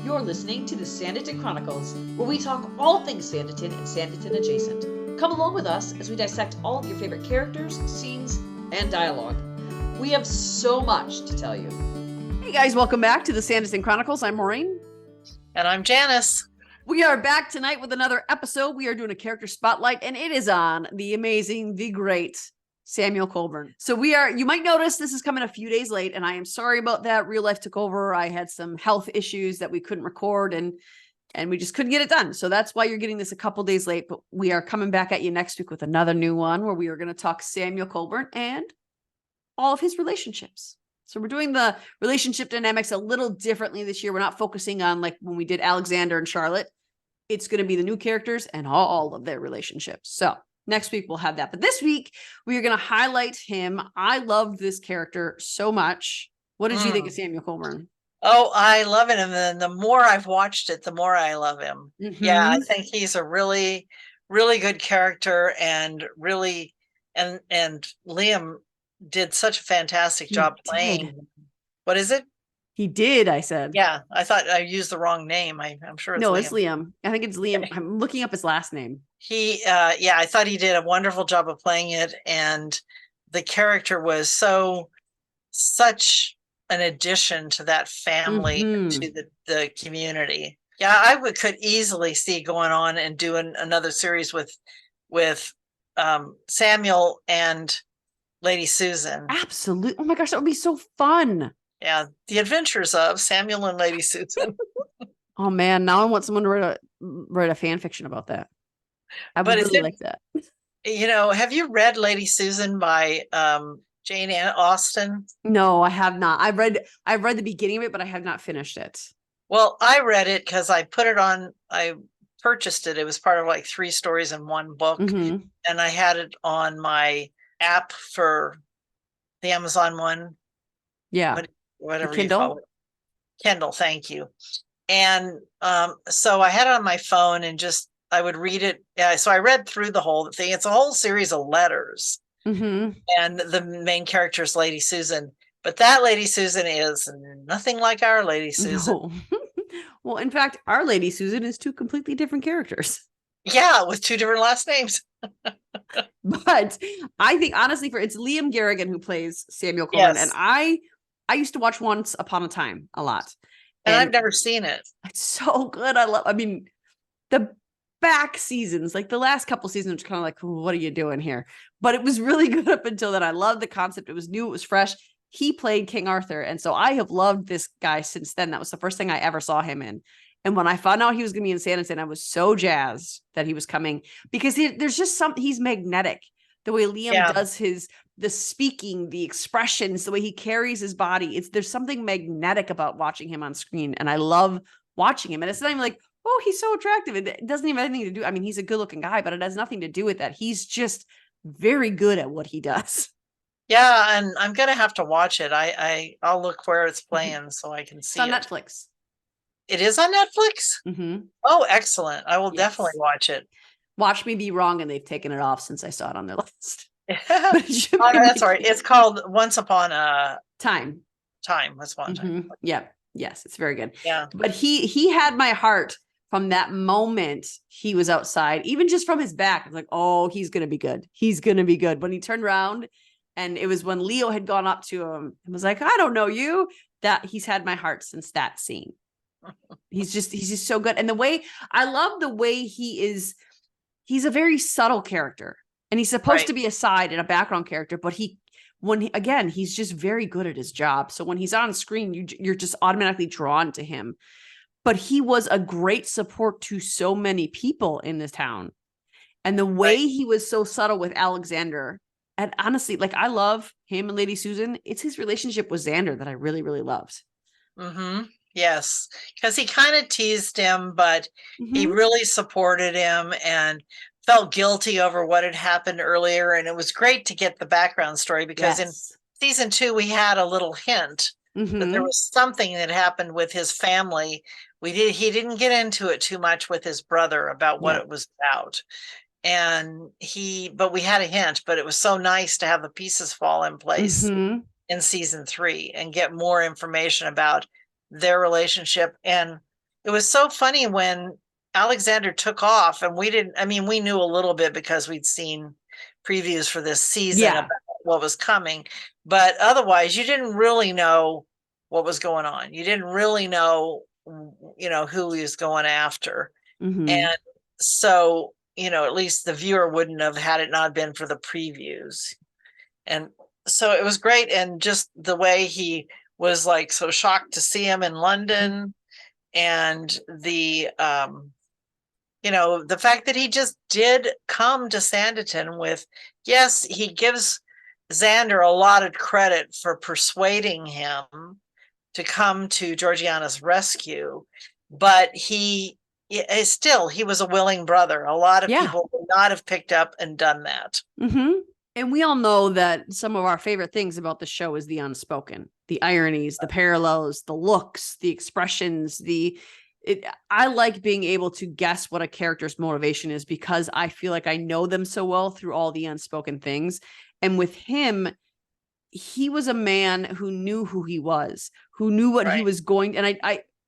You're listening to the Sanditon Chronicles, where we talk all things Sanditon and Sanditon adjacent. Come along with us as we dissect all of your favorite characters, scenes, and dialogue. We have so much to tell you. Hey guys, welcome back to the Sanditon Chronicles. I'm Maureen. And I'm Janice. We are back tonight with another episode. We are doing a character spotlight, and it is on the amazing, the great Samuel Colburn. So you might notice this is coming a few days late, and I am sorry about that. Real life took over. I had some health issues that we couldn't record, and we just couldn't get it done. So that's why you're getting this a couple days late, but we are coming back at you next week with another new one where we are going to talk Samuel Colburn and all of his relationships. So we're doing the relationship dynamics a little differently this year. We're not focusing on like when we did Alexander and Charlotte. It's going to be the new characters and all of their relationships. So next week we'll have that. But this week we are going to highlight him. I love this character so much. What did you think of Samuel Colburn? Oh, I love it. And then the more I've watched it, the more I love him. Mm-hmm. Yeah, I think he's a really, really good character, and really, and Liam did such a fantastic job playing. What is it? He did, I said. Yeah, I thought I used the wrong name. I'm sure it's Liam. It's Liam. I think it's Liam. I'm looking up his last name. I thought he did a wonderful job of playing it, and the character was such an addition to that family, to the community. Yeah, I could easily see going on and doing another series with Samuel and Lady Susan. Absolutely. Oh my gosh, that would be so fun. Yeah, the adventures of Samuel and Lady Susan. Oh man, now I want someone to write a fan fiction about that. I would really like that. You know, have you read Lady Susan by Jane Austen? No, I have not. I've read the beginning of it, but I have not finished it. Well, I read it because I purchased it. It was part of like 3 stories in one book, and I had it on my app for the Amazon one. Yeah. Whatever you call it. Kindle, thank you. And so I had it on my phone and I would read it. So I read through the whole thing. It's a whole series of letters. And the main character is Lady Susan. But that Lady Susan is nothing like our Lady Susan. No. Well, in fact, our Lady Susan is 2 completely different characters. Yeah, with 2 different last names. But I think, honestly, it's Liam Garrigan who plays Samuel Colburn. Yes. And I used to watch Once Upon a Time a lot. And I've never seen it. It's so good. The back seasons, like the last couple seasons, kind of like, what are you doing here? But it was really good up until then. I loved the concept. It was new. It was fresh. He played King Arthur. And so I have loved this guy since then. That was the first thing I ever saw him in. And when I found out he was going to be in Sanditon, I was so jazzed that he was coming, because there's just he's magnetic. The way Liam does the speaking, the expressions, the way he carries his body. There's something magnetic about watching him on screen. And I love watching him. And it's not even like, oh, he's so attractive. It doesn't even have anything to do. I mean, he's a good looking guy, but it has nothing to do with that. He's just very good at what he does. Yeah. And I'm going to have to watch it. I'll look where it's playing so I can see it. It's on Netflix. It is on Netflix? Oh, excellent. I will definitely watch it. Watch me be wrong, and they've taken it off since I saw it on their list. That's right. It's called Once Upon a Time. Once Upon a Time. Yeah. Yes, it's very good. Yeah. But he had my heart from that moment he was outside, even just from his back. I was like, oh, he's going to be good. He's going to be good. When he turned around, and it was when Leo had gone up to him and was like, I don't know you, that he's had my heart since that scene. He's just so good. And I love the way he's a very subtle character, and he's supposed to be a side and a background character, but he's just very good at his job. So when he's on screen, you're just automatically drawn to him. But he was a great support to so many people in this town. And the way he was so subtle with Alexander, and honestly, like, I love him and Lady Susan. It's his relationship with Xander that I really, really loved. Yes, because he kind of teased him, but he really supported him and felt guilty over what had happened earlier. And it was great to get the background story, because in season 2, we had a little hint that there was something that happened with his family. He didn't get into it too much with his brother about what it was about. But we had a hint, but it was so nice to have the pieces fall in place in season 3 and get more information about their relationship. And it was so funny when Alexander took off, and we didn't, I mean, we knew a little bit because we'd seen previews for this season Yeah. about what was coming, but otherwise you didn't really know what was going on. You didn't really know, who he was going after. Mhm. And so, at least the viewer wouldn't have had it not been for the previews. And so it was great. And just the way he was like so shocked to see him in London, and the fact that he just did come to Sanditon with, yes, he gives Xander a lot of credit for persuading him to come to Georgiana's rescue, but he was a willing brother. A lot of Yeah. people would not have picked up and done that. Mm-hmm. And we all know that some of our favorite things about the show is the unspoken, the ironies, the parallels, the looks, the expressions, I like being able to guess what a character's motivation is because I feel like I know them so well through all the unspoken things. And with him, he was a man who knew who he was, who knew what he Right. was going. And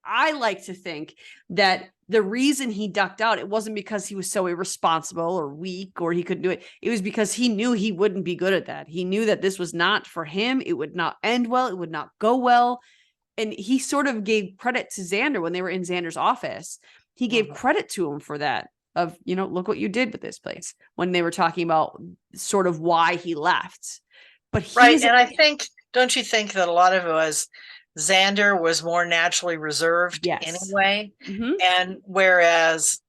I like to think that the reason he ducked out, it wasn't because he was so irresponsible or weak or he couldn't do it. It was because he knew he wouldn't be good at that. He knew that this was not for him. It would not end well. It would not go well. And he sort of gave credit to Xander when they were in Xander's office. He gave credit to him for that of, look what you did with this place when they were talking about sort of why he left. But right. And I think, don't you think that a lot of it was Xander was more naturally reserved anyway? Mm-hmm. And whereas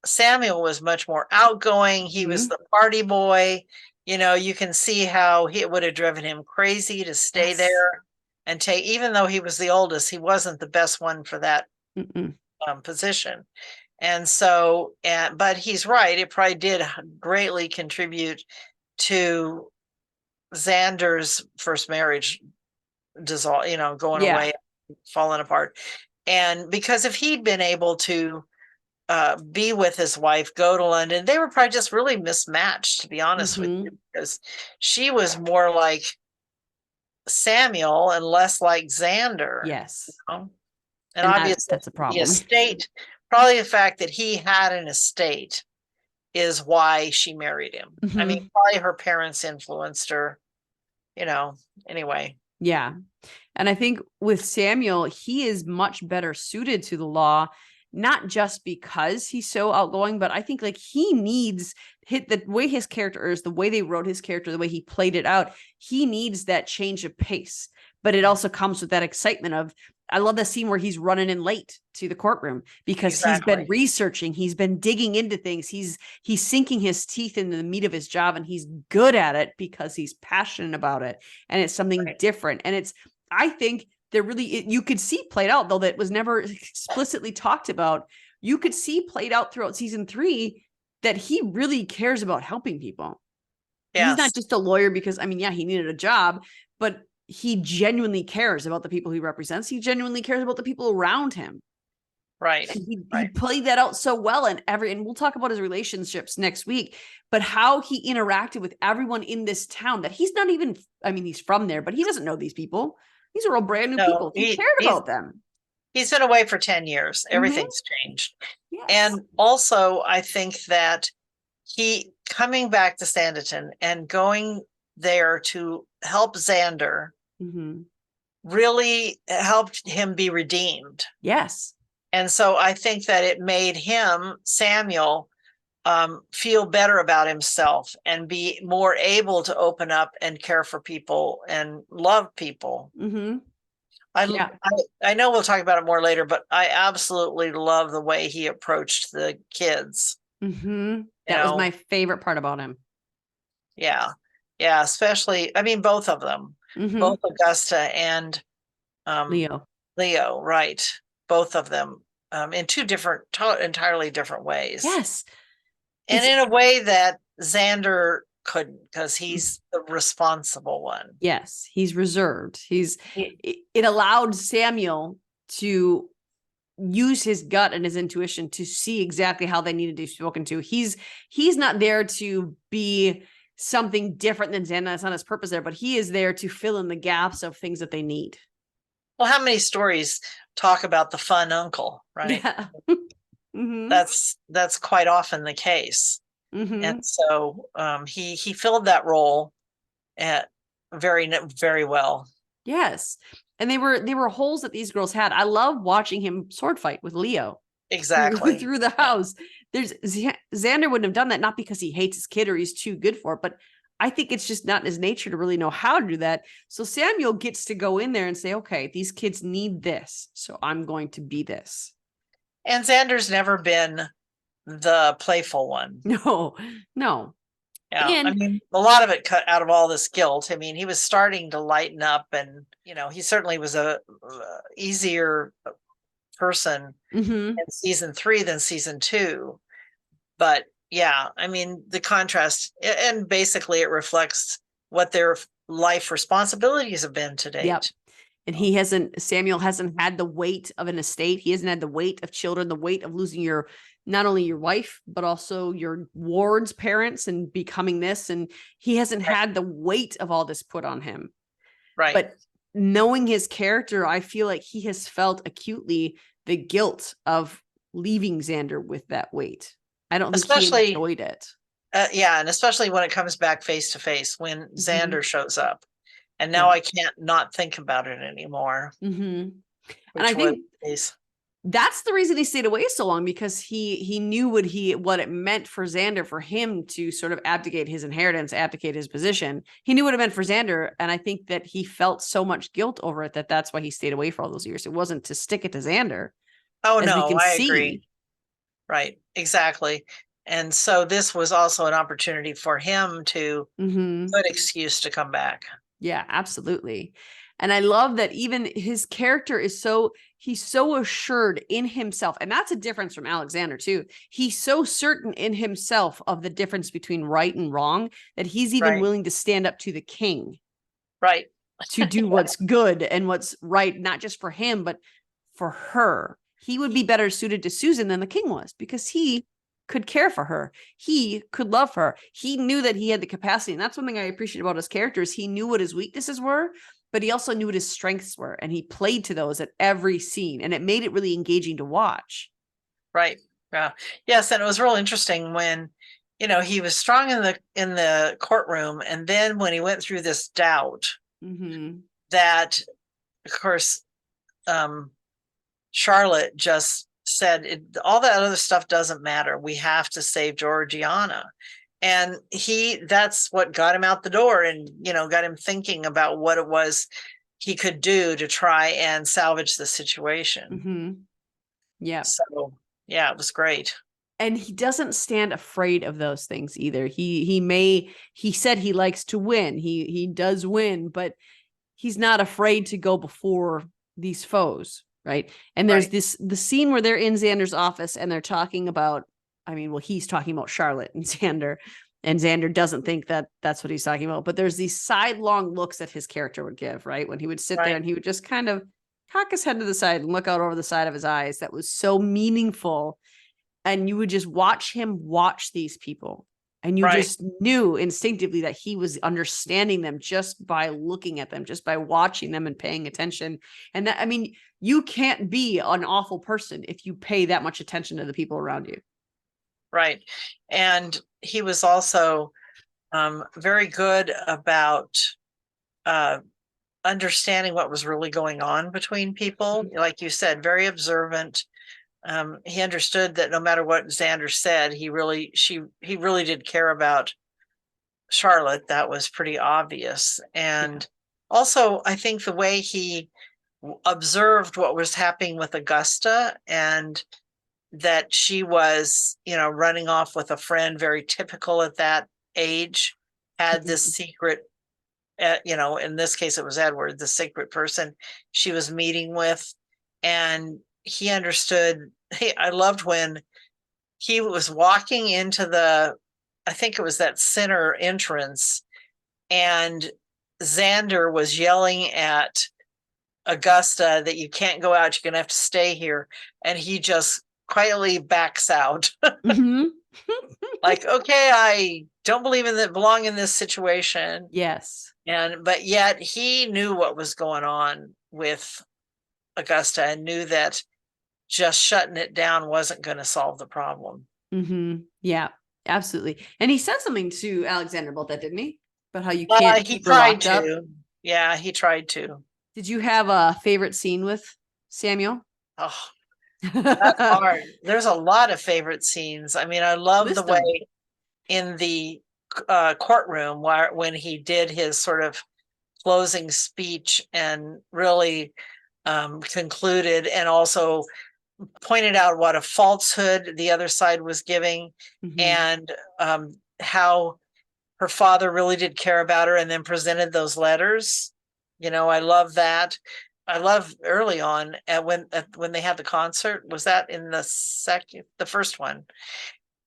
Samuel was much more outgoing, he was the party boy. You can see how it would have driven him crazy to stay there and take, even though he was the oldest, he wasn't the best one for that position. And so, but he's right, it probably did greatly contribute to Xander's first marriage dissolve, going away, falling apart. And because if he'd been able to be with his wife, go to London, they were probably just really mismatched, to be honest with you, because she was more like Samuel and less like Xander. Yes. And obviously that's a problem. The estate, probably the fact that he had an estate is why she married him. I mean, probably her parents influenced her, anyway. Yeah. And I think with Samuel, he is much better suited to the law, not just because he's so outgoing, but I think like he needs the way his character is, the way they wrote his character, the way he played it out. He needs that change of pace, but it also comes with that excitement of, I love the scene where he's running in late to the courtroom because he's been researching, he's been digging into things. He's sinking his teeth into the meat of his job, and he's good at it because he's passionate about it. And it's something different. And I think there really, you could see played out, though that was never explicitly talked about. You could see played out throughout season 3 that he really cares about helping people. Yes. He's not just a lawyer because, he needed a job, but he genuinely cares about the people he represents. He genuinely cares about the people around him. Right. He played that out so well. And we'll talk about his relationships next week, but how he interacted with everyone in this town that he's not even, he's from there, but he doesn't know these people. These are all brand new people. He cared about them. He's been away for 10 years. Everything's changed. Yes. And also I think that he coming back to Sanditon and going there to help Xander really helped him be redeemed. Yes. And so I think that it made him, Samuel, feel better about himself and be more able to open up and care for people and love people. I know we'll talk about it more later, but I absolutely love the way he approached the kids. That was my favorite part about him. Yeah. Yeah. Especially, both of them, both Augusta and Leo, right. Both of them in two entirely different ways. Yes. And in a way that Xander couldn't, because he's the responsible one. Yes. He's reserved. It allowed Samuel to use his gut and his intuition to see exactly how they needed to be spoken to. He's not there to be something different than Xander. That's not his purpose there, but he is there to fill in the gaps of things that they need. Well, how many stories talk about the fun uncle, right? Yeah. Mm-hmm. That's quite often the case. Mm-hmm. And so he filled that role at very well. Yes. And they were holes that these girls had. I love watching him sword fight with Leo Exactly. through the house. There's Xander wouldn't have done that, not because he hates his kid or he's too good for it, but I think it's just not in his nature to really know how to do that. So Samuel gets to go in there and say, okay, these kids need this, so I'm going to be this. And Xander's never been the playful one. No. Yeah, And I mean, a lot of it cut out of all this guilt. I mean, he was starting to lighten up, and he certainly was a easier person mm-hmm. in season 3 than season 2. But yeah, I mean, the contrast, and basically it reflects what their life responsibilities have been to date. Yep. And Samuel hasn't had the weight of an estate. He hasn't had the weight of children, the weight of losing not only your wife, but also your ward's parents and becoming this. And he hasn't had the weight of all this put on him. Right. But knowing his character, I feel like he has felt acutely the guilt of leaving Xander with that weight. I don't think he enjoyed it. Yeah. And especially when it comes back face to face, when Xander shows up. And now I can't not think about it anymore. Mm-hmm. And I think that's the reason he stayed away so long, because he knew what it meant for Xander, for him to sort of abdicate his inheritance, abdicate his position. He knew what it meant for Xander. And I think that he felt so much guilt over it that's why he stayed away for all those years. It wasn't to stick it to Xander. Oh, no, I agree. Right. Exactly. And so this was also an opportunity for him to good excuse to come back. Yeah, absolutely. And I love that even his character he's so assured in himself. And that's a difference from Alexander too. He's so certain in himself of the difference between right and wrong that he's even willing to stand up to the king. Right. To do what's good and what's right, not just for him, but for her. He would be better suited to Susan than the king was, because he could care for her. He could love her. He knew that he had the capacity. And that's one thing I appreciate about his characters. He knew what his weaknesses were, but he also knew what his strengths were. And he played to those at every scene. And it made it really engaging to watch. Right. Yeah. Yes. And it was real interesting when, he was strong in the courtroom. And then when he went through this doubt, that, of course, Charlotte just said, all that other stuff doesn't matter. We have to save Georgiana. And that's what got him out the door and, got him thinking about what it was he could do to try and salvage the situation. Yeah. So, yeah, it was great. And he doesn't stand afraid of those things either. He said he likes to win. He does win, but he's not afraid to go before these foes. Right. And there's the scene where they're in Xander's office and they're talking about, he's talking about Charlotte and Xander doesn't think that that's what he's talking about. But there's these sidelong looks that his character would give, right? When he would sit there and he would just kind of cock his head to the side and look out over the side of his eyes. That was so meaningful. And you would just watch him watch these people. And you just knew instinctively that he was understanding them just by looking at them, just by watching them and paying attention. And that, you can't be an awful person if you pay that much attention to the people around you. Right. And he was also very good about understanding what was really going on between people. Like you said, very observant. He understood that no matter what Xander said, he really did care about Charlotte. That was pretty obvious. And also, I think the way he observed what was happening with Augusta, and that she was, running off with a friend, very typical at that age, had this secret, in this case, it was Edward, the secret person she was meeting with. And he understood. I loved when he was walking into I think it was that center entrance, and Xander was yelling at Augusta that you can't go out, you're gonna have to stay here. And he just quietly backs out. Like, okay, I don't belong in this situation. Yes. But yet he knew what was going on with Augusta and knew that just shutting it down wasn't going to solve the problem. Yeah, absolutely. And he said something to Alexander about that, didn't he? About how you can't He keep her tried locked up. to. Yeah, he tried to. Did you have a favorite scene with Samuel? Oh, that's hard. There's a lot of favorite scenes. I mean, I love the way in the courtroom when he did his sort of closing speech and really concluded, and also pointed out what a falsehood the other side was giving, and how her father really did care about her, and then presented those letters. I love that. I love early on when they had the concert. Was that in the first one?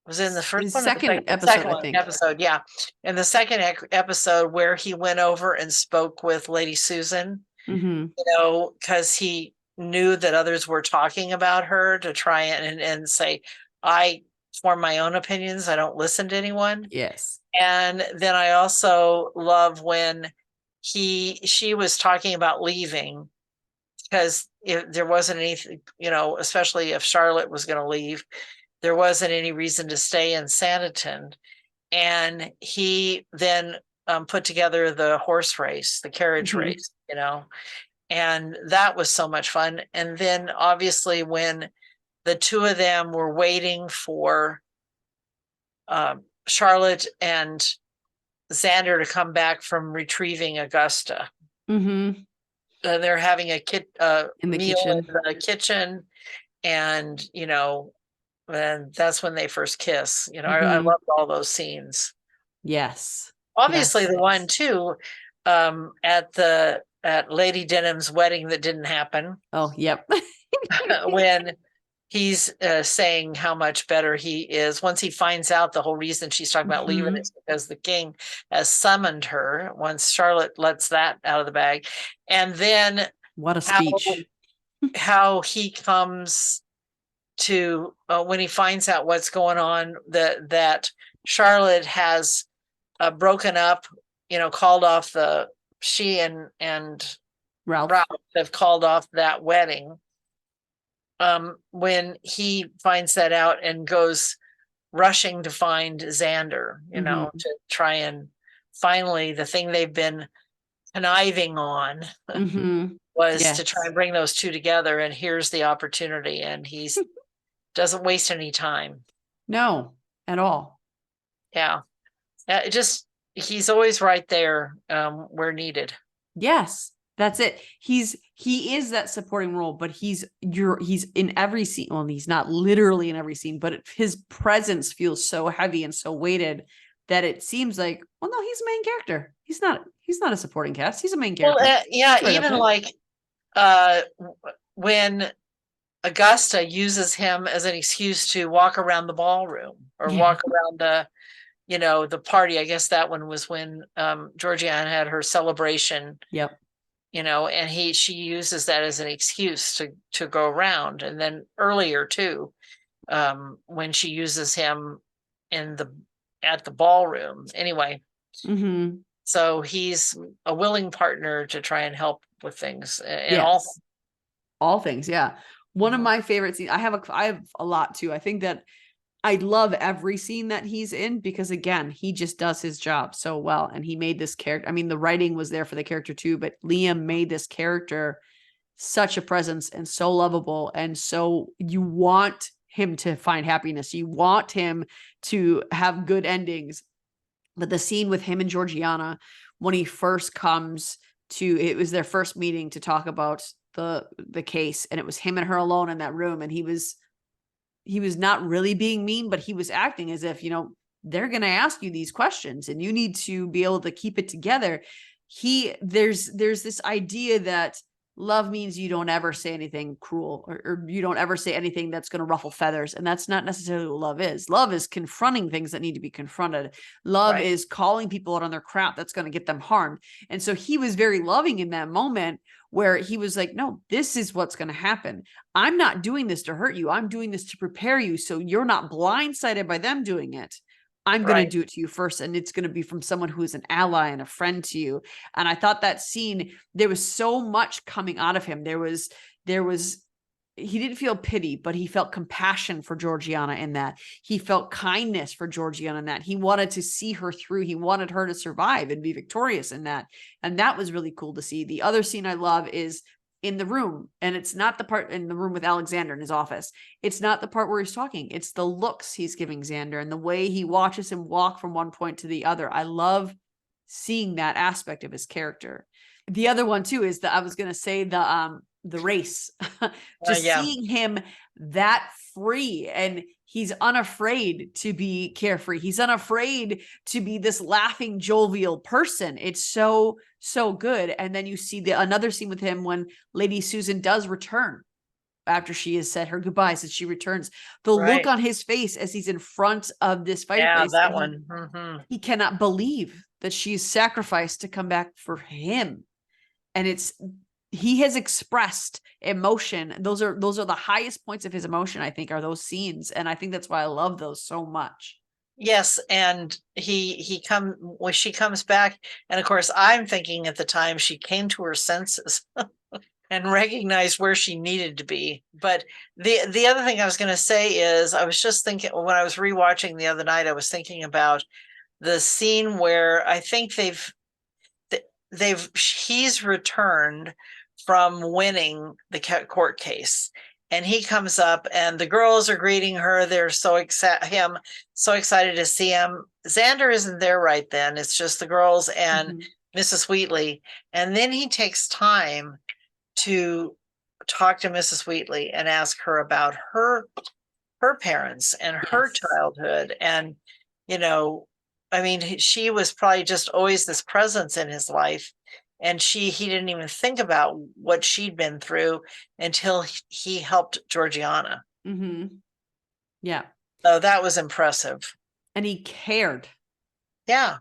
Was it in the first one? Second episode, I think. Episode, yeah. In the second episode, where he went over and spoke with Lady Susan, because he knew that others were talking about her, to try and say, I form my own opinions. I don't listen to anyone. Yes. And then I also love when she was talking about leaving, because if there wasn't anything, especially if Charlotte was going to leave, there wasn't any reason to stay in Sanditon. And he then put together the horse race, the carriage race, and that was so much fun. And then obviously when the two of them were waiting for Charlotte and Xander to come back from retrieving Augusta. They're having a in the meal kitchen. in the kitchen, and and that's when they first kiss. I loved all those scenes. Yes. Obviously, the one too at Lady Denham's wedding that didn't happen. Oh, yep. When he's saying how much better he is once he finds out the whole reason she's talking about leaving is because the king has summoned her, once Charlotte lets that out of the bag. And then what a speech. How he comes to when he finds out what's going on, that Charlotte has broken up, called off she and Ralph have called off that wedding. When he finds that out and goes rushing to find Xander, to try and finally, the thing they've been conniving on was to try and bring those two together. And here's the opportunity. And he doesn't waste any time. No, at all. Yeah. He's always right there where needed. Yes. That's it. He is that supporting role, but he's in every scene. Well, he's not literally in every scene, but his presence feels so heavy and so weighted that it seems like, well, no, he's a main character. He's not a supporting cast. He's a main character. Well, even like when Augusta uses him as an excuse to walk around the ballroom or walk around the party. I guess that one was when Georgiana had her celebration. Yep. And she uses that as an excuse to go around. And then earlier too, when she uses him at the ballroom. Anyway, so he's a willing partner to try and help with things in all things. Yeah. One of my favorite scenes. I have a lot too. I think that I love every scene that he's in because, again, he just does his job so well. And he made this character. I mean, the writing was there for the character too, but Liam made this character such a presence and so lovable. And so you want him to find happiness. You want him to have good endings. But the scene with him and Georgiana, when he first comes it was their first meeting to talk about the case. And it was him and her alone in that room. And he was not really being mean, but he was acting as if, they're going to ask you these questions and you need to be able to keep it together. There's this idea that love means you don't ever say anything cruel or you don't ever say anything that's going to ruffle feathers. And that's not necessarily what love is. Love is confronting things that need to be confronted. Love is calling people out on their crap that's going to get them harmed. And so he was very loving in that moment where he was like, no, this is what's going to happen. I'm not doing this to hurt you. I'm doing this to prepare you so you're not blindsided by them doing it. I'm going to do it to you first. And it's going to be from someone who is an ally and a friend to you. And I thought that scene, there was so much coming out of him. There was, he didn't feel pity, but he felt compassion for Georgiana in that. He felt kindness for Georgiana in that. He wanted to see her through. He wanted her to survive and be victorious in that. And that was really cool to see. The other scene I love is in the room, and it's not the part in the room with Alexander in his office. It's not the part where he's talking. It's the looks he's giving Xander and the way he watches him walk from one point to the other. I love seeing that aspect of his character. The other one too is that I was going to say the race, just seeing him that free, and he's unafraid to be carefree. He's unafraid to be this laughing, jovial person. It's so good. And then you see another scene with him when Lady Susan does return after she has said her goodbyes, and she returns. The look on his face as he's in front of this fireplace. Yeah, that one. He cannot believe that she's sacrificed to come back for him. And he has expressed emotion. Those are the highest points of his emotion, I think, are those scenes. And I think that's why I love those so much. Yes. And when she comes back, and of course, I'm thinking at the time she came to her senses and recognized where she needed to be. But the other thing I was going to say is, I was just thinking when I was rewatching the other night, I was thinking about the scene where I think he's returned from winning the court case, and he comes up and the girls are greeting her. They're so excited to see him. Xander isn't there right then. It's just the girls and Mrs. Wheatley. And then he takes time to talk to Mrs. Wheatley and ask her about her parents and her childhood. And, I mean, she was probably just always this presence in his life. And he didn't even think about what she'd been through until he helped Georgiana. Yeah. So that was impressive. And he cared. Yeah.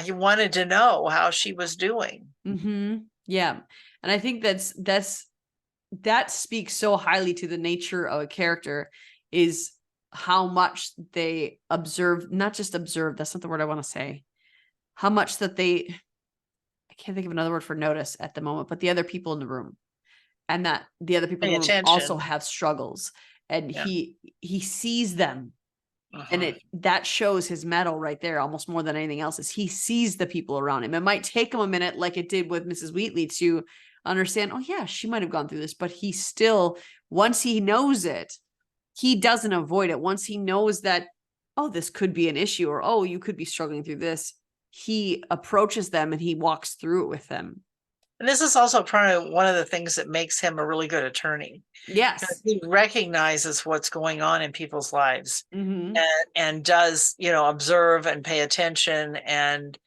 He wanted to know how she was doing. Yeah. And I think that speaks so highly to the nature of a character, is how much they observe, not just observe, that's not the word I want to say, how much that I can't think of another word for notice at the moment, but the other people in the room, and that the other people in the room also have struggles, and he sees them. And that shows his mettle right there, almost more than anything else, is he sees the people around him. It might take him a minute, like it did with Mrs. Wheatley, to understand, oh yeah, she might have gone through this, but he still, once he knows it, he doesn't avoid it. Once he knows that, oh, this could be an issue, or, oh, you could be struggling through this, he approaches them and he walks through it with them. And this is also probably one of the things that makes him a really good attorney. Yes. He recognizes what's going on in people's lives, and does, observe and pay attention and,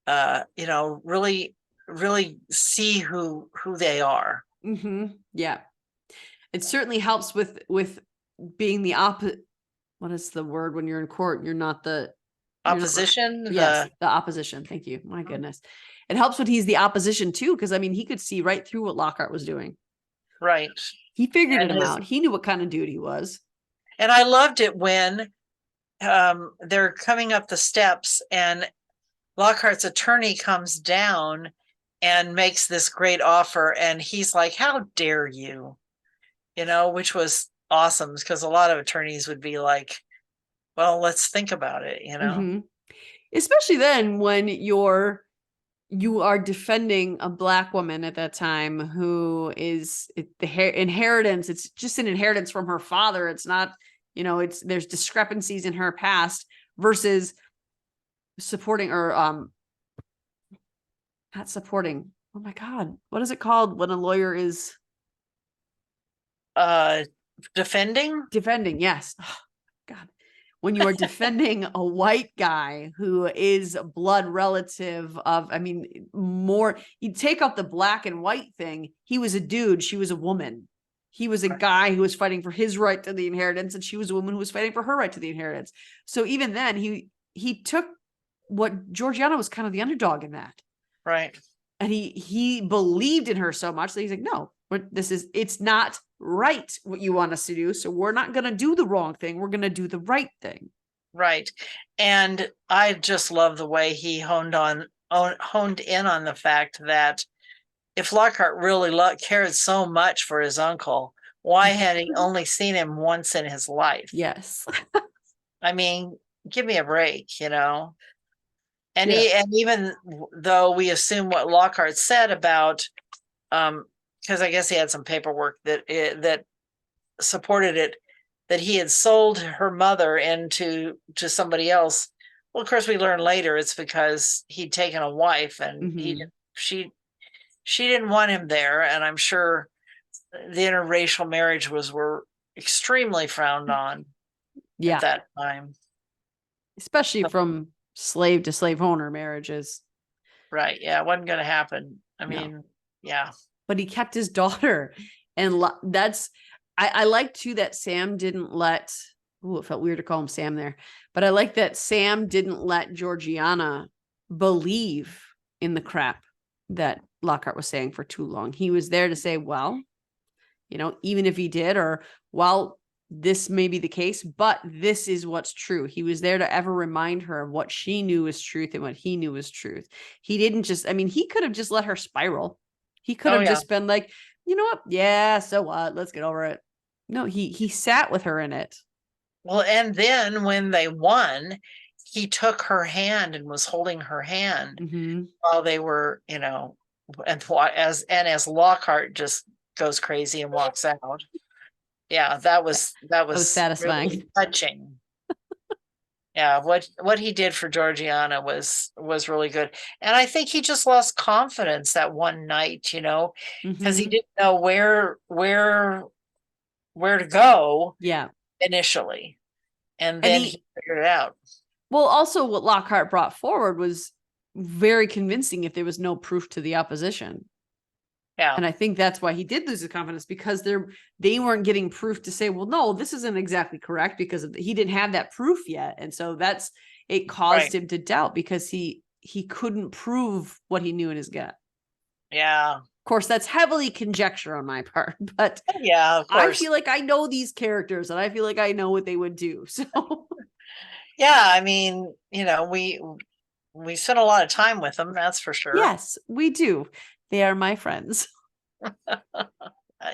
really, really see who they are. Yeah. It certainly helps with being the opposite. What is the word when you're in court? You're not the opposition. Yes, the opposition. Thank you. My goodness. It helps when he's the opposition too, because I mean, he could see right through what Lockhart was doing. Right. He figured it out. He knew what kind of dude he was. And I loved it when they're coming up the steps and Lockhart's attorney comes down and makes this great offer, and he's like, how dare you? Which was awesome, because a lot of attorneys would be like, well, let's think about it, Especially then when you are defending a Black woman at that time who is the inheritance. It's just an inheritance from her father. It's not, there's discrepancies in her past versus supporting or not supporting. Oh my God, what is it called when a lawyer is defending? Yes. Oh, God. When you are defending a white guy who is blood relative of, more, you take out the black and white thing. He was a dude. She was a woman. He was a guy who was fighting for his right to the inheritance, and she was a woman who was fighting for her right to the inheritance. So even then he took what Georgiana was kind of the underdog in that. Right. And he believed in her so much that he's like, no, it's not right what you want us to do, so we're not going to do the wrong thing, we're going to do the right thing. Right. And I just love the way he honed in on the fact that if Lockhart really cared so much for his uncle, why had he only seen him once in his life? Yes. I mean, give me a break, And Yeah. and even though we assume what Lockhart said about, because I guess he had some paperwork that supported it, that he had sold her mother to somebody else. Well, of course, we learn later it's because he'd taken a wife, and she didn't want him there, and I'm sure the interracial marriage were extremely frowned on at that time. Especially from slave to slave owner marriages. Right. Yeah. It wasn't going to happen. I mean, yeah. But he kept his daughter. And I like too that Sam didn't let, it felt weird to call him Sam there, but I like that Sam didn't let Georgiana believe in the crap that Lockhart was saying for too long. He was there to say, well, even if he did, or while this may be the case, but this is what's true. He was there to ever remind her of what she knew was truth and what he knew was truth. He didn't he could have just let her spiral. He could have just been like, you know what? Yeah, so what? Let's get over it. No, he sat with her in it. Well, and then when they won, he took her hand and was holding her hand while they were, and as Lockhart just goes crazy and walks out. Yeah, that was satisfying, really touching. Yeah, what he did for Georgiana was really good, and I think he just lost confidence that one night, because he didn't know where to go. Yeah, initially, and then he figured it out. Well, also what Lockhart brought forward was very convincing if there was no proof to the opposition. Yeah. And I think that's why he did lose his confidence, because they weren't getting proof to say, well, no, this isn't exactly correct, because he didn't have that proof yet. And so it caused him to doubt, because he couldn't prove what he knew in his gut. Yeah. Of course, that's heavily conjecture on my part, but yeah, of course. I feel like I know these characters and I feel like I know what they would do. So yeah, I mean, we spent a lot of time with them, that's for sure. Yes, we do. They are my friends.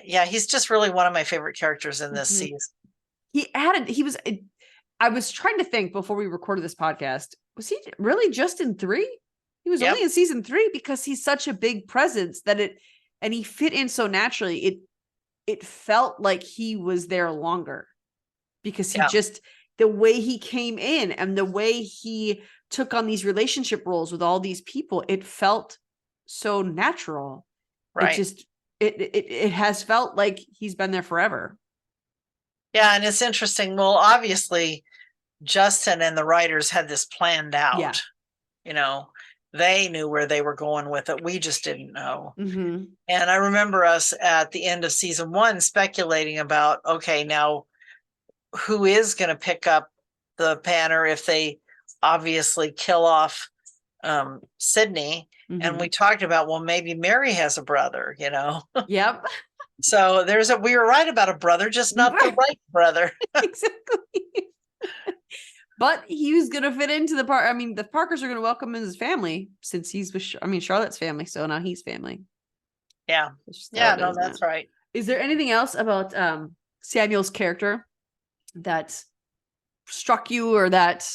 Yeah, he's just really one of my favorite characters in this season. I was trying to think before we recorded this podcast, was he really just in 3? He was only in season 3, because he's such a big presence and he fit in so naturally. It felt like he was there longer, because he just, the way he came in and the way he took on these relationship roles with all these people, it felt so natural. Right. It has felt like he's been there forever. Yeah, and it's interesting. Well, obviously, Justin and the writers had this planned out. Yeah. They knew where they were going with it. We just didn't know. Mm-hmm. And I remember us at the end of season 1 speculating about, okay, now who is going to pick up the banner if they obviously kill off Sydney. And we talked about, well, maybe Mary has a brother, Yep. So we were right about a brother, just not the right brother. Exactly. But he was going to fit into the part. I mean, the Parkers are going to welcome him as his family, since he's with, Charlotte's family. So now he's family. Yeah. Yeah, no, that's right. Is there anything else about Samuel's character that struck you, or that,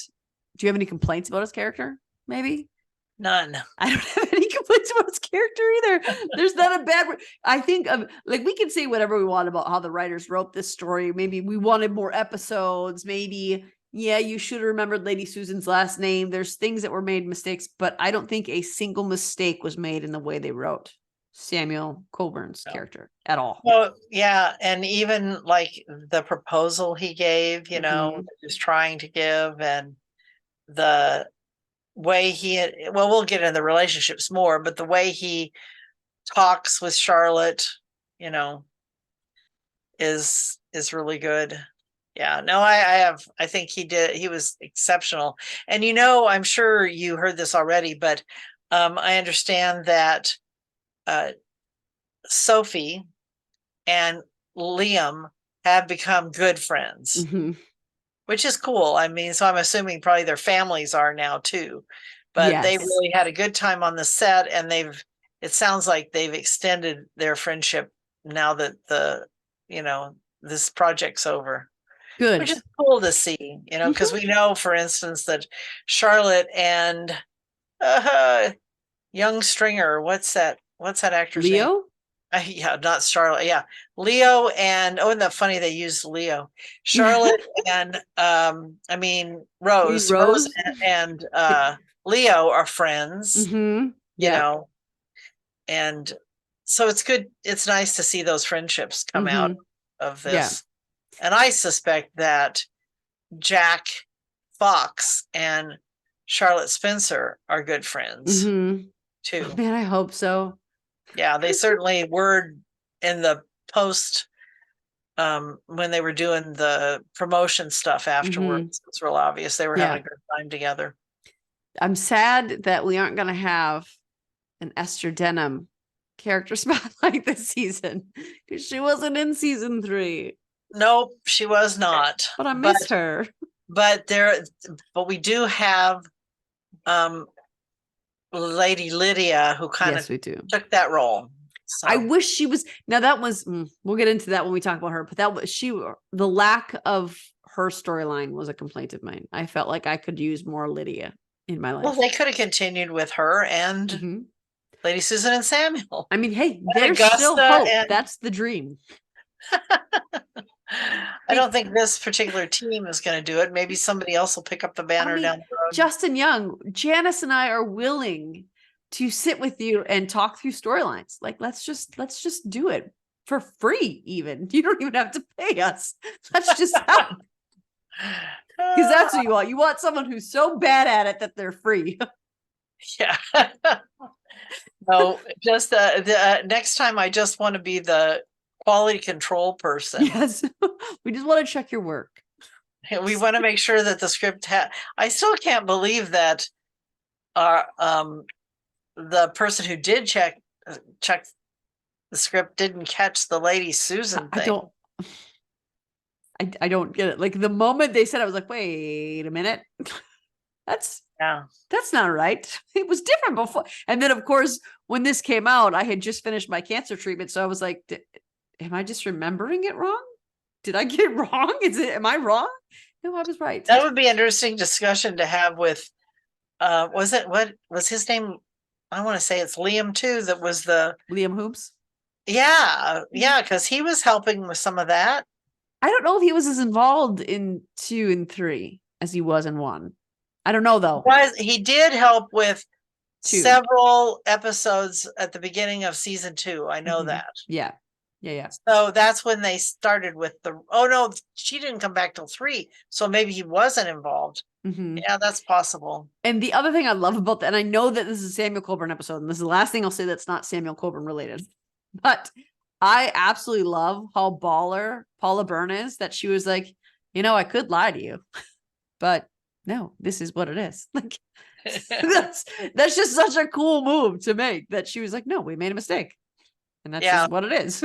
do you have any complaints about his character? Maybe? None. I don't have any complaints about his character either. There's not a bad word. I think we can say whatever we want about how the writers wrote this story. Maybe we wanted more episodes. Maybe, you should have remembered Lady Susan's last name. There's things that were made mistakes, but I don't think a single mistake was made in the way they wrote Samuel Colburn's character at all. Well, yeah. And even like the proposal he gave, he was trying to give, and the way we'll get into the relationships more, but the way he talks with Charlotte, is really good. Yeah, no, I think he was exceptional. And I'm sure you heard this already, but I understand that Sophie and Liam have become good friends. Which is cool. I mean, so I'm assuming probably their families are now too, but they really had a good time on the set, and they've it sounds like they've extended their friendship now that this project's over. Good. Which is cool to see, because we know, for instance, that Charlotte and young Stringer, what's that actor's name? Leo? Yeah, not Charlotte. Yeah, Leo and isn't that funny? They used Leo, Charlotte, and Rose. Queen Rose? and Leo are friends. Yeah. And so it's good. It's nice to see those friendships come out of this. Yeah. And I suspect that Jack Fox and Charlotte Spencer are good friends too. Oh, man, I hope so. Yeah, they certainly were in the post when they were doing the promotion stuff afterwards. It's real obvious they were having a good time together. I'm sad that we aren't going to have an Esther Denham character spotlight this season because she wasn't in season 3. Nope, she was not. But I miss her. But we do have Lady Lydia, who kind of took that role. So. I wish she was. Now that was. We'll get into that when we talk about her. But that was the lack of her storyline was a complaint of mine. I felt like I could use more Lydia in my life. Well, they could have continued with her and Lady Susan and Samuel. I mean, hey, there's still hope. That's the dream. I don't think this particular team is going to do it. Maybe somebody else will pick up the banner down the road. Justin Young, Janice and I are willing to sit with you and talk through storylines. Like, let's just do it for free. Even you don't even have to pay us. Let's just help. Because that's what you want. You want someone who's so bad at it that they're free. Yeah. No, just next time I just want to be the quality control person. Yes. We just want to check your work. We want to make sure that the script I still can't believe that the person who did check the script didn't catch the Lady Susan thing. I don't get it. Like the moment they said, I was like, wait a minute. That's not right. It was different before. And then of course, when this came out, I had just finished my cancer treatment. So I was like, am I just remembering it wrong? Did I get it wrong? Am I wrong? No, I was right. That would be an interesting discussion to have with, what was his name? I want to say it's Liam too. That was the Liam Hoops. Yeah. Cause he was helping with some of that. I don't know if he was as involved in 2 and 3 as he was in 1. I don't know though. He did help with 2. Several episodes at the beginning of season 2. I know that. Yeah. So that's when they started with no, she didn't come back till 3. So maybe he wasn't involved. Yeah, that's possible. And the other thing I love about that, and I know that this is a Samuel Colburn episode, and this is the last thing I'll say that's not Samuel Colburn related, but I absolutely love how baller Paula Byrne is, that she was like, I could lie to you, but no, this is what it is. Like that's just such a cool move to make, that she was like, no, we made a mistake. And that's just what it is.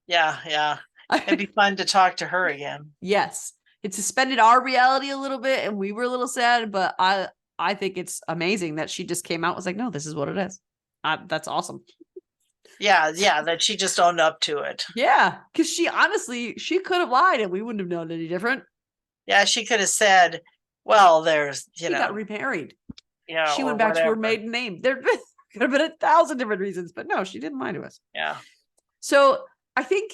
Yeah. It'd be fun to talk to her again. Yes. It suspended our reality a little bit and we were a little sad, but I think it's amazing that she just came out and was like, no, this is what it is. That's awesome. Yeah, that she just owned up to it. Yeah, because she could have lied and we wouldn't have known any different. Yeah, she could have said, well, she got remarried. Yeah, she went back to her maiden name. There could have been 1,000 different reasons, but no, she didn't lie to us. Yeah. So I think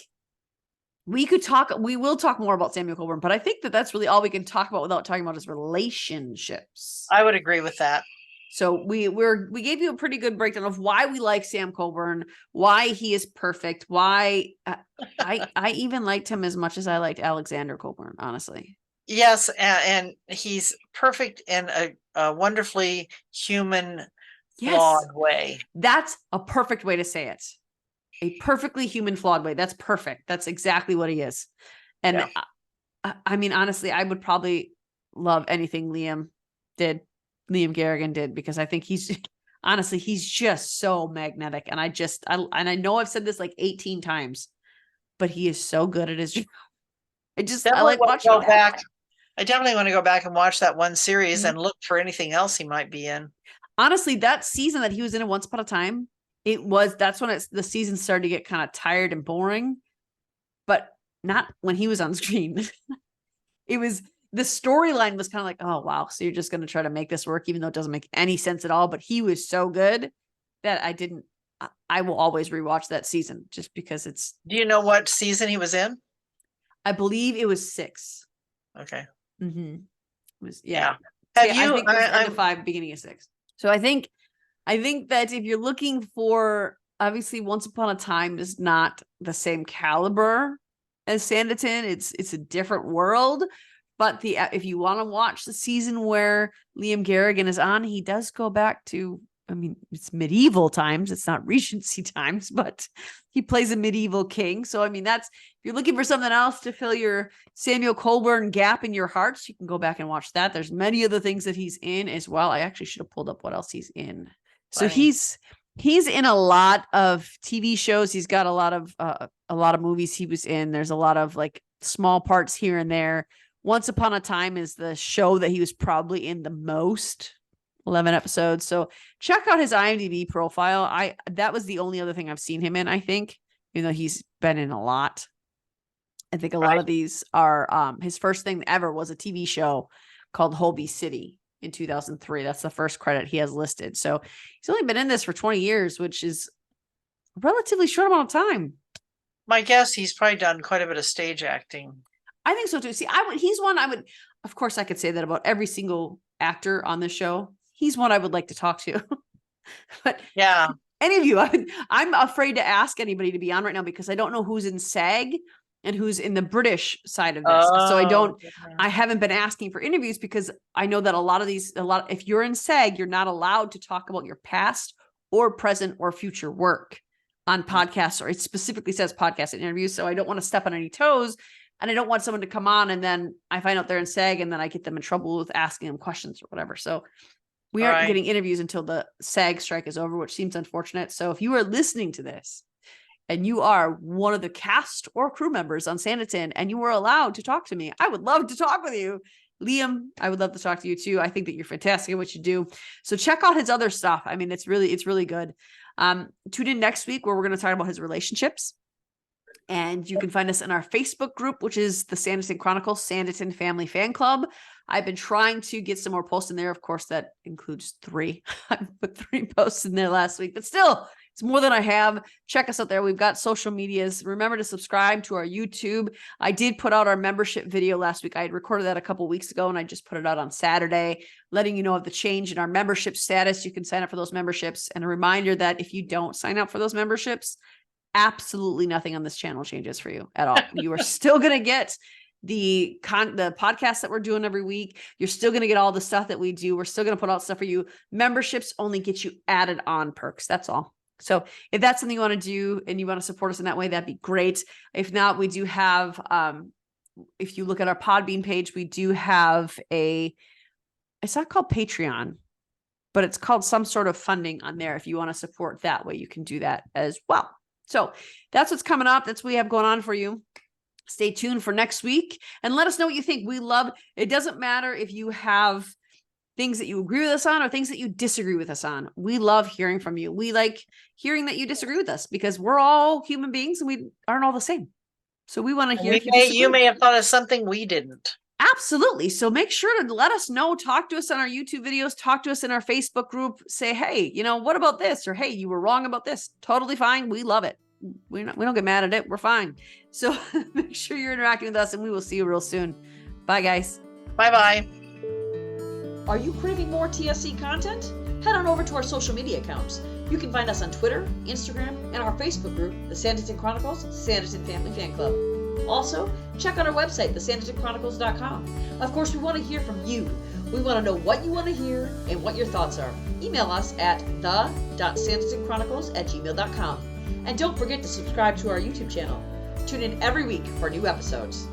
we will talk more about Samuel Colburn, but I think that's really all we can talk about without talking about his relationships. I would agree with that. So we gave you a pretty good breakdown of why we like Sam Colburn, why he is perfect, why I even liked him as much as I liked Alexander Colburn, honestly. Yes, and he's perfect in a wonderfully human, flawed way. That's a perfect way to say it. A perfectly human, flawed way. That's perfect. That's exactly what he is. And I mean, honestly, I would probably love anything Liam Garrigan did, because I think he's just so magnetic. And I know I've said this like 18 times, but he is so good at his job. I like watching him act. I definitely want to go back and watch that one series and look for anything else he might be in. Honestly, that season that he was in Once Upon a Time, That's when the season started to get kind of tired and boring, but not when he was on screen. The storyline was kind of like, oh, wow. So you're just going to try to make this work, even though it doesn't make any sense at all. But he was so good that I will always rewatch that season just because it's. Do you know what season he was in? I believe it was 6. Okay. Mm-hmm. It was, yeah. Have I think it was end of 5, beginning of 6. So I think that if you're looking for, obviously Once Upon a Time is not the same caliber as Sanditon. It's a different world. But if you want to watch the season where Liam Garrigan is on, he does go back to, I mean, it's medieval times. It's not Regency times, but he plays a medieval king. So, I mean, if you're looking for something else to fill your Samuel Colburn gap in your hearts, you can go back and watch that. There's many other things that he's in as well. I actually should have pulled up what else he's in. So he's in a lot of TV shows. He's got a lot of movies he was in. There's a lot of like small parts here and there. Once Upon a Time is the show that he was probably in the most, 11 episodes. So check out his IMDb profile. That was the only other thing I've seen him in, I think, even though he's been in a lot. I think a lot of these are, his first thing ever was a TV show called Holby City in 2003. That's the first credit he has listed. So he's only been in this for 20 years, which is a relatively short amount of time. My guess, he's probably done quite a bit of stage acting. I think so too. See, he's one I would, of course I could say that about every single actor on this show. He's one I would like to talk to. But yeah, any of you, I'm afraid to ask anybody to be on right now because I don't know who's in SAG and who's in the British side of this. So I haven't been asking for interviews because I know that if you're in SAG, you're not allowed to talk about your past or present or future work on podcasts, or it specifically says podcast interviews. So I don't want to step on any toes. And I don't want someone to come on and then I find out they're in SAG and then I get them in trouble with asking them questions or whatever. So we aren't getting interviews until the SAG strike is over, which seems unfortunate. So if you are listening to this and you are one of the cast or crew members on Sanditon and you were allowed to talk to me, I would love to talk with you. Liam, I would love to talk to you too. I think that you're fantastic at what you do. So check out his other stuff. I mean, it's really good. Tune in next week where we're going to talk about his relationships. And you can find us in our Facebook group, which is the Sanditon Chronicle, Sanditon Family Fan Club. I've been trying to get some more posts in there. Of course, that includes 3. I put 3 posts in there last week, but still, it's more than I have. Check us out there. We've got social medias. Remember to subscribe to our YouTube. I did put out our membership video last week. I had recorded that a couple weeks ago, and I just put it out on Saturday, letting you know of the change in our membership status. You can sign up for those memberships. And a reminder that if you don't sign up for those memberships, absolutely nothing on this channel changes for you at all. You are still going to get the podcast that we're doing every week. You're still going to get all the stuff that we do. We're still going to put out stuff for you. Memberships only get you added on perks. That's all. So if that's something you want to do and you want to support us in that way, that'd be great. If not, we do have, if you look at our Podbean page, we do have it's not called Patreon, but it's called some sort of funding on there. If you want to support that way, you can do that as well. So that's what's coming up. That's what we have going on for you. Stay tuned for next week and let us know what you think. It doesn't matter if you have things that you agree with us on or things that you disagree with us on. We love hearing from you. We like hearing that you disagree with us because we're all human beings and we aren't all the same. So we want to hear if you may have thought of something we didn't. Absolutely. So make sure to let us know. Talk to us on our YouTube videos. Talk to us in our Facebook group. Say, hey, what about this? Or, hey, you were wrong about this. Totally fine. We love it. We don't get mad at it. We're fine. So make sure you're interacting with us and we will see you real soon. Bye, guys. Bye-bye. Are you craving more TSC content? Head on over to our social media accounts. You can find us on Twitter, Instagram, and our Facebook group, the Sanditon Chronicles, Sanditon Family Fan Club. Also, check out our website, thesanditonchronicles.com. Of course, we want to hear from you. We want to know what you want to hear and what your thoughts are. Email us at the.sanditonchronicles@gmail.com. And don't forget to subscribe to our YouTube channel. Tune in every week for new episodes.